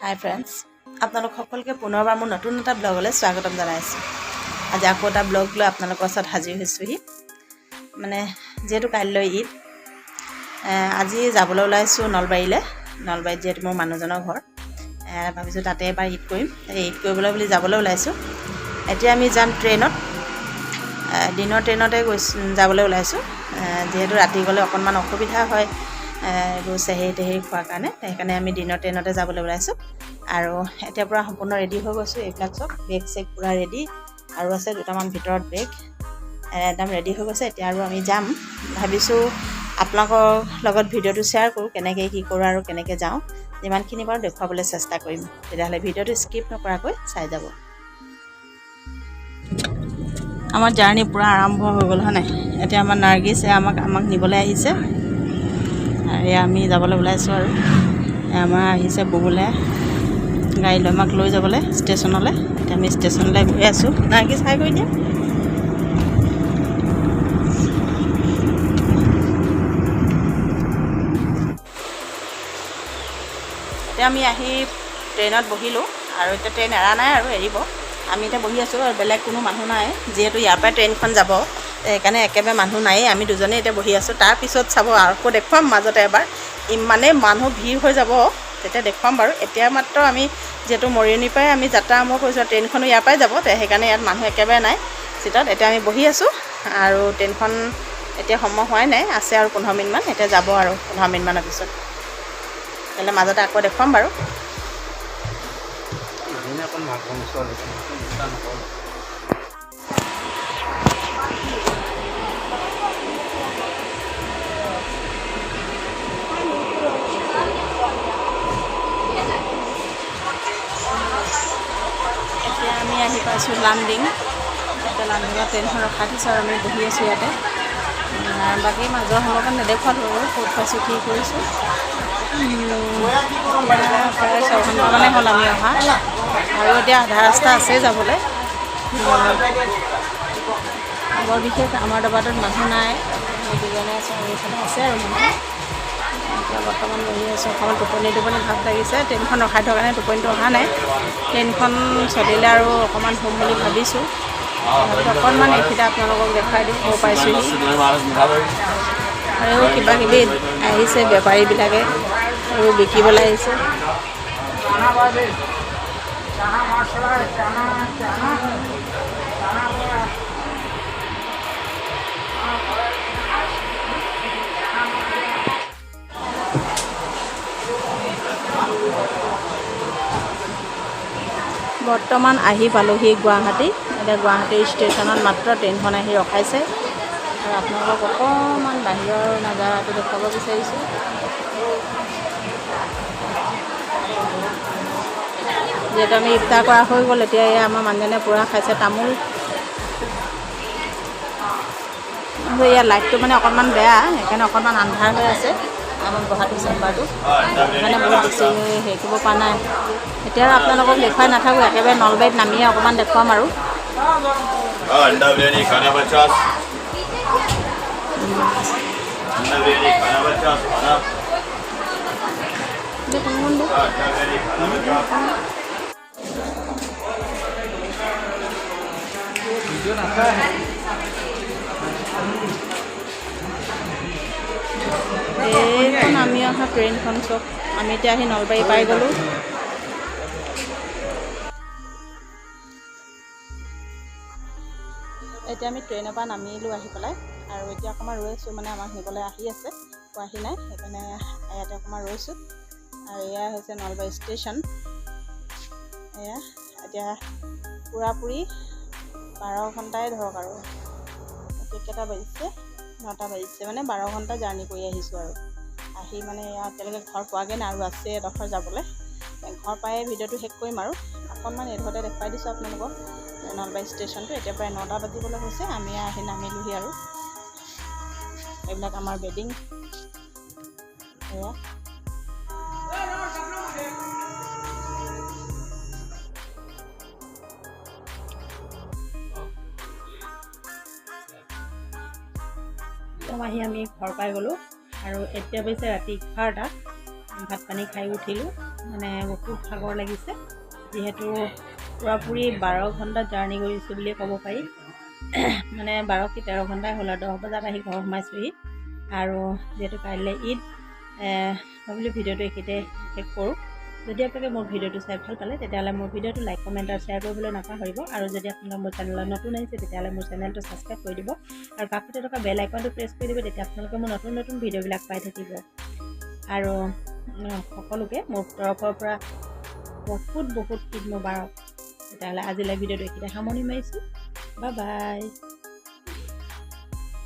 হাই friends, আপোনালোক সকলোকে পুনৰবাৰ মোৰ নতুন এটা ব্লগলৈ স্বাগতম জনাইছোঁ। আজি আকৌ এটা ব্লগ লৈ আপোনালোকৰ ওচৰত হাজিৰ হৈছোঁহি। মানে যিহেতু কাইলৈ ঈদ, আজি যাবলৈ ওলাইছোঁ নলবাৰীলৈ। নলবাৰীত যিহেতু মোৰ মানুহজনৰ ঘৰ, ভাবিছোঁ তাতে এবাৰ ঈদ কৰিম। ঈদ কৰিবলৈ বুলি যাবলৈ ওলাইছোঁ। এতিয়া আমি যাম ট্ৰেইনত, দিনৰ ট্ৰেইনতে যাবলৈ ওলাইছোঁ। যিহেতু ৰাতি গ'লে অকণমান অসুবিধা হয় এইবোৰ চেহেৰি তেহেৰি খোৱাৰ কাৰণে, সেইকাৰণে আমি দিনৰ ট্ৰেইনতে যাবলৈ ওলাইছোঁ। আৰু এতিয়াৰ পৰা সম্পূৰ্ণ ৰেডি হৈ গৈছোঁ। এইবিলাক চব বেগ চেগ পূৰা ৰেডি, আৰু আছে দুটামান ভিতৰত বেগ, একদম ৰেডি হৈ গৈছে। এতিয়া আৰু আমি যাম। ভাবিছোঁ আপোনালোকৰ লগত ভিডিঅ'টো শ্বেয়াৰ কৰোঁ, কেনেকৈ কি কৰোঁ আৰু কেনেকৈ যাওঁ, যিমানখিনি বাৰু দেখুৱাবলৈ চেষ্টা কৰিম। তেতিয়াহ'লে ভিডিঅ'টো স্কিপ নকৰাকৈ চাই যাব। আমাৰ জাৰ্ণি পূৰা আৰম্ভ হৈ গ'ল হয় নাই। এতিয়া আমাৰ নাৰ্গিছে আমাক নিবলৈ আহিছে। এয়া আমি যাবলৈ ওলাইছোঁ আৰু আমাৰ আহিছে বুবুলে গাড়ী লৈ আমাক লৈ যাবলৈ ষ্টেচনলৈ। এতিয়া আমি ষ্টেচনলৈ গৈ আছোঁ। নাৰ্গিছ হাই কৰি দিয়া। এতিয়া আমি আহি ট্ৰেইনত বহিলোঁ, আৰু এতিয়া ট্ৰেইন এৰা নাই আৰু এৰিব। আমি এতিয়া বহি আছোঁ আৰু বেলেগ কোনো মানুহ নাই, যিহেতু ইয়াৰ পৰাই ট্ৰেইনখন যাব, সেইকাৰণে একেবাৰে মানুহ নায়েই। আমি দুজনেই এতিয়া বহি আছোঁ। তাৰপিছত চাব আকৌ দেখুৱাম মাজতে এবাৰ, ইমানেই মানুহ ভিৰ হৈ যাব, তেতিয়া দেখুৱাম বাৰু। এতিয়া মাত্ৰ আমি যিহেতু মৰিয়নিৰ পৰাই আমি যাত্ৰা আৰম্ভ কৰিছোঁ, ট্ৰেইনখনো ইয়াৰ পৰাই যাব, সেইকাৰণে ইয়াত মানুহ একেবাৰে নাই চিটত। এতিয়া আমি বহি আছোঁ, আৰু ট্ৰেইনখন এতিয়া সময় হোৱাই নাই, আছে আৰু 15 মিনিটমান। এতিয়া যাব আৰু 15 মিনিটমানৰ পিছত। তেতিয়াহ'লে মাজতে আকৌ দেখুৱাম বাৰু। এতিয়া আমি আহি পাইছোঁ লামডিং। এতিয়া লামডিঙত ট্ৰেইনখন ৰখাই দিছোঁ আৰু আমি বহি আছোঁ ইয়াতে। বাকী মাজৰ সময়কণ নেদেখুৱালোঁ আৰু ক'ত পাইছোঁ কি কৰিছোঁ। প্ৰায় 6 ঘণ্টামানে হ'ল আমি অহা, আৰু এতিয়া আধা ৰাস্তা আছেই যাবলৈ। বৰ বিশেষ আমাৰ দবাটোত মানুহ নাই, আমি দুজনে আছোঁ, আৰু এইফালে আছে আৰু মানুহ। এতিয়া বৰ্তমান বহি আছোঁ। অকণমান টোপনি ভাৱ লাগিছে, ট্ৰেইনখন ৰখাই থকাৰ কাৰণে টোপনিটো অহা নাই। ট্ৰেইনখন চলিলে আৰু অকণমান শুম বুলি ভাবিছোঁ। অকণমান এইখিনিতে আপোনালোকক দেখাই দিওঁ, ক'ব পাইছোঁহি। আৰু কিবা কিবি আহিছে বেপাৰীবিলাকে, আৰু বিকিবলৈ আহিছে। বৰ্তমান আহি পালোহি গুৱাহাটী। এতিয়া গুৱাহাটী ষ্টেচনত মাত্ৰ ট্ৰেইনখন আহি ৰখাইছে, আৰু আপোনালোকক অকণমান বাহিৰৰ নাজাৰাটো দেখুৱাব বিচাৰিছোঁ। যিহেতু আমি ইফতাৰ কৰা হৈ গ'ল, এতিয়া এই আমাৰ মানুহজনে পূৰা খাইছে তামোল। ইয়াৰ লাইটটো মানে অকণমান বেয়া, সেইকাৰণে অকণমান আন্ধাৰ হৈ আছে আমাৰ গুৱাহাটী চেম্বাৰটো, সেইকাৰণে বহুত বেছি হেৰি কৰিব পৰা নাই। এতিয়া আৰু আপোনালোকক দেখুৱাই নাথাকোঁ, একেবাৰে নলবাৰীত নামিয়ে অকণমান দেখুৱাম আৰু। এইখন আমি অহা ট্ৰেইনখন চব আমি এতিয়া আহি নলবাৰী পাই গ'লোঁ। এতিয়া আমি ট্ৰেইনৰ পৰা নামিলোঁ আহি পেলাই, আৰু এতিয়া অকণমান ৰৈছোঁ, মানে আমাক নিবলৈ আহি আছে, পোৱাহি নাই, সেইকাৰণে ইয়াতে অকণমান ৰৈছোঁ। আৰু এয়া হৈছে নলবাৰী ষ্টেচন। এয়া এতিয়া পূৰাপূৰি 12 ঘণ্টাই ধৰক আৰু। কেইটা বাজিছে? 9টা বাজিছে, মানে 12 ঘণ্টা জাৰ্ণি কৰি আহিছোঁ। আৰু আহি মানে এতিয়ালৈকে ঘৰ পোৱাগৈ নাই, আৰু আছে এডোখৰ যাবলৈ। ঘৰ পায়ে ভিডিঅ'টো শেষ কৰিম আৰু। অকণমান এডোখৰতে দেখুৱাই দিছোঁ আপোনালোকক নলবাৰী ষ্টেচনটো। এতিয়া প্ৰায় 9টা বাজিবলৈ হৈছে, আমি আহি নামিলোহি। আৰু এইবিলাক আমাৰ বেডিং, এয়া আহি আমি ঘৰ পাই গ'লোঁ, আৰু এতিয়া পিছে ৰাতি 11টা। ভাত পানী খাই উঠিলোঁ। মানে বহুত ভাগৰ লাগিছে, যিহেতু পুৰাপুৰি 12 ঘণ্টা জাৰ্ণি কৰিছোঁ বুলিয়ে ক'ব পাৰি। মানে 12 কি 13 ঘণ্টাই হ'ল আৰু 10 বজাত আহি ঘৰ সোমাইছোঁহি। আৰু যিহেতু কাইলৈ ঈদ, ভাবিলোঁ ভিডিঅ'টো এইখিনিতে শেষ কৰোঁ। যদি আপোনালোকে মোৰ ভিডিঅ'টো চাই ভাল পালে তেতিয়াহ'লে মোৰ ভিডিঅ'টো লাইক কমেণ্ট আৰু শ্বেয়াৰ কৰিবলৈ নাপাহৰিব। আৰু যদি আপোনালোকে মোৰ চেনেলত নতুন আহিছে তেতিয়াহ'লে মোৰ চেনেলটো ছাবস্ক্ৰাইব কৰি দিব আৰু কাষতে থকা বেল আইকনটো প্ৰেছ কৰি দিব, তেতিয়া আপোনালোকে মোৰ নতুন নতুন ভিডিঅ'বিলাক পাই থাকিব। আৰু সকলোকে মোৰ তৰফৰ পৰা বহুত ঈদ মোবাৰক। তেতিয়াহ'লে আজিলৈ ভিডিঅ'টো এইখিনিতে সামৰণি মাৰিছোঁ। Bye bye.